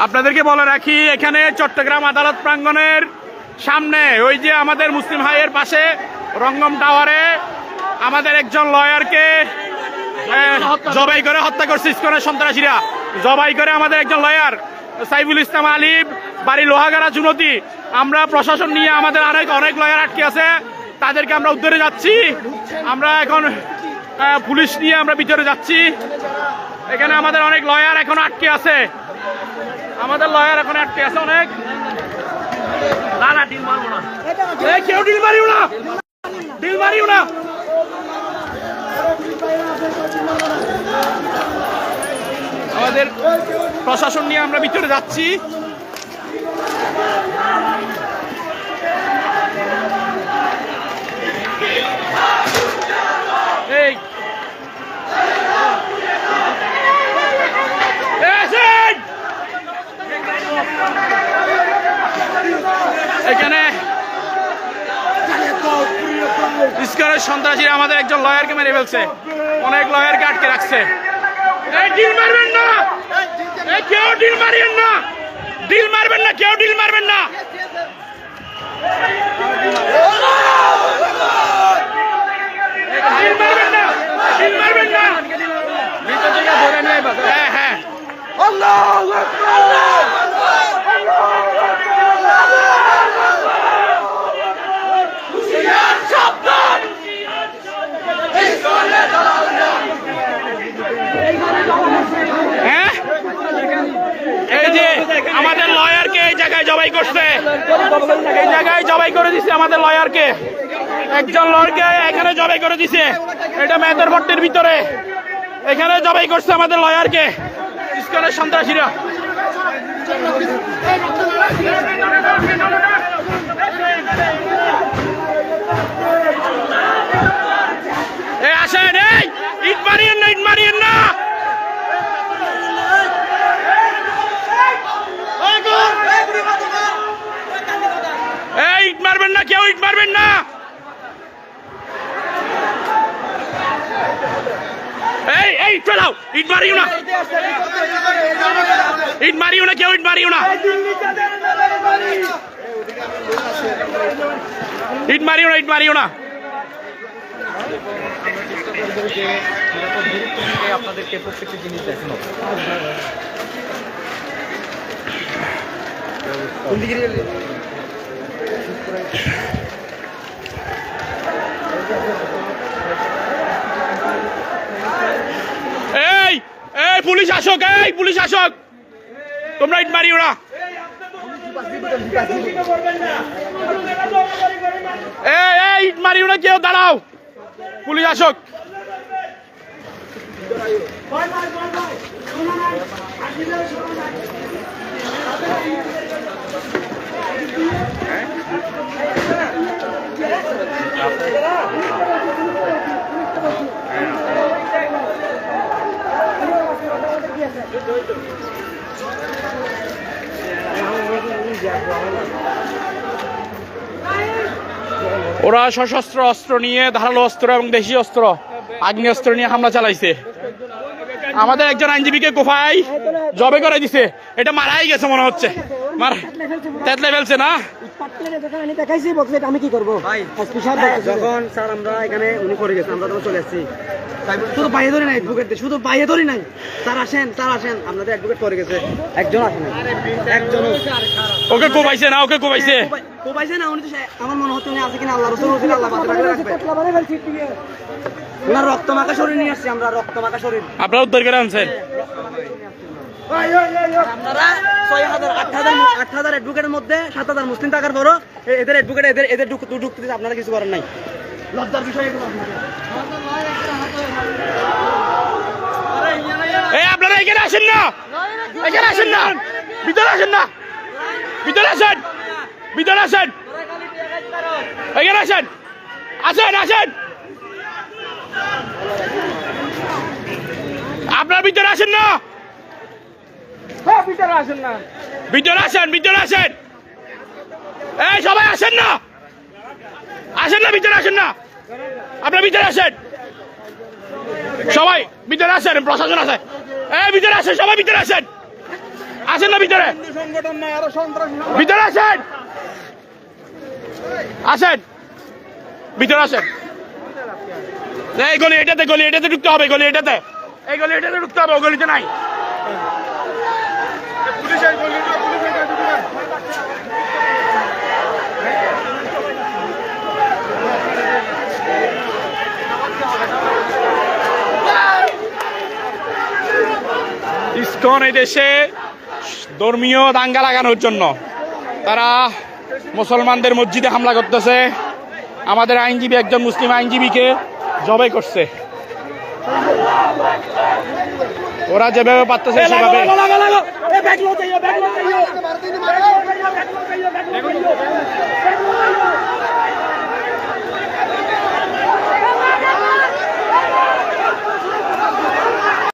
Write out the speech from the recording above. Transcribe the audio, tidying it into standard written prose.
আপনাদেরকে বলে রাখি, এখানে চট্টগ্রাম আদালত প্রাঙ্গণের সামনে ওই যে আমাদের মুসলিম হাইয়ের পাশে রঙ্গম টাওয়ারে আমাদের একজন লয়ারকে জবাই করে হত্যা করছে ইসকনের সন্ত্রাসীরা। জবাই করে আমাদের একজন লয়ার সাইফুল ইসলাম আলিফ, বাড়ি লোহাগাড়া চুনতি। আমরা প্রশাসন নিয়ে আমাদের অনেক লয়ার আটকে আছে, তাদেরকে আমরা উদ্ধারে যাচ্ছি। আমরা এখন পুলিশ নিয়ে আমরা ভিতরে যাচ্ছি। এখানে আমাদের অনেক লয়ার এখন আটকে আছে, আমাদের লয়ার এখন আটকে আছে অনেক। না না, ডিল মারবো না, কেউ ডিল মারিও না, ডিল মারিও না। আমাদের প্রশাসন নিয়ে আমরা ভিতরে যাচ্ছি। এই এখানে ইসকনের সন্ত্রাসীরা আমাদের একজন লয়ারকে মেরে ফেলছে, অনেক লয়ারকে আটকে রাখছে। ডিল মারবেন না, কেউ ডিল মারিয়েন না, ডিল মারবেন না, কেউ ডিল মারবেন না। ডিল মারবেন না, ডিল মারবেন না। হ্যাঁ হ্যাঁ, এই যে আমাদের লয়ারকে এই জায়গায় জবাই করছে, এই জায়গায় জবাই করে দিছে আমাদের লয়ারকে, একজন লয়ারকে এখানে জবাই করে দিছে। এটা মেহেরপট্টির ভিতরে এখানে জবাই করছে আমাদের লয়ারকে ইসকনের সন্ত্রাসীরা। এই আসেন, এই ইট মারিয়েন না, ইট মারিয়েন না। এই ইট মারবেন না, কেউ ইট মারবেন না। এই এই ফেলাও, ইট মারিও না, ইট মারিও না, কেউ ইট মারিও না, ইট মারিও না, ইট মারিও না। আপনাদেরকে প্রত্যেকটি জিনিস দেখানো। এই এই পুলিশ আসক, এই পুলিশ আসক, তোমরা ইট মারিও না। এই ইট মারিও না, কেউ দাঁড়াও, পুলিশ আসক। ওরা সশস্ত্র অস্ত্র নিয়ে, ধারালো অস্ত্র এবং দেশীয় অস্ত্র, আগ্নেয়াস্ত্র নিয়ে হামলা চালাইছে। আমাদের একজন আইনজীবীকে কোফাই জবে করে দিছে, এটা মারাই গেছে মনে হচ্ছে, তেতলে ফেলছে না। আমি কি করবো যখন স্যার আমরা এখানে উনি করে গেছে, আমরা তখন চলে আসছি, শুধু বাইরে ধরি নাই অ্যাডভোকেট, শুধু বাইরে ধরি নাই। স্যার আসেন, স্যার আসেন, আপনাদের অ্যাডভোকেট করে গেছে, একজন আসেন, একজন ওকে কোবাইছে না, ওকে কোবাইছে কোবাইছে না। উনি তো আমার মনে হচ্ছে উনি আছে কিনা আল্লাহ রসুল, আল্লাহ ওনার রক্ত মাখা শরীর নিয়ে আসছি আমরা, রক্ত মাখা শরীর আপনারা উদ্ধার করে আনছেন। আপনারা 6,000 8,000 অ্যাডভোকেটের মধ্যে 7,000 মুসলিম থাকার পরও এদের অ্যাডভোকেট এদের ঢুকতে দিতে আপনারা কিছু করেন নাই, লজ্জার বিষয়। এই আপনারা এখানে আসেন না, এখানে আসেন না, ভিতরে আসেন না, ভিতরে আসেন, ভিতরে আসেন, এখানে আসেন, আসেন আসেন, আপনারা ভিতরে আসেন না, ভিতরে আসেন না, ভিতরে আসেন, ভিতরে আসেন। এই সবাই আসেন না, আসেন না, ভিতরে আসেন না, আপনারা ভিতরে আসেন, সবাই ভিতরে আসেন, প্রশাসন আছে। এই ভিতরে আসেন, সবাই ভিতরে আসেন, আসেন না ভিতরে, ভিতরে আসেন, আসেন ভিতরে আসেন। এই গলি এটাতে ঢুকতে হবে, গলি এটাতে, এই গলি এটাতে ঢুকতে হবে, ও গলিতে নাই। ইসকন এই দেশে ধর্মীয় দাঙ্গা লাগানোর জন্য তারা মুসলমানদের মসজিদে হামলা করতেছে। আমাদের আইনজীবী একজন মুসলিম আইনজীবীকে জবাই করছে। ওরা যেভাবে পারতেছে সেভাবে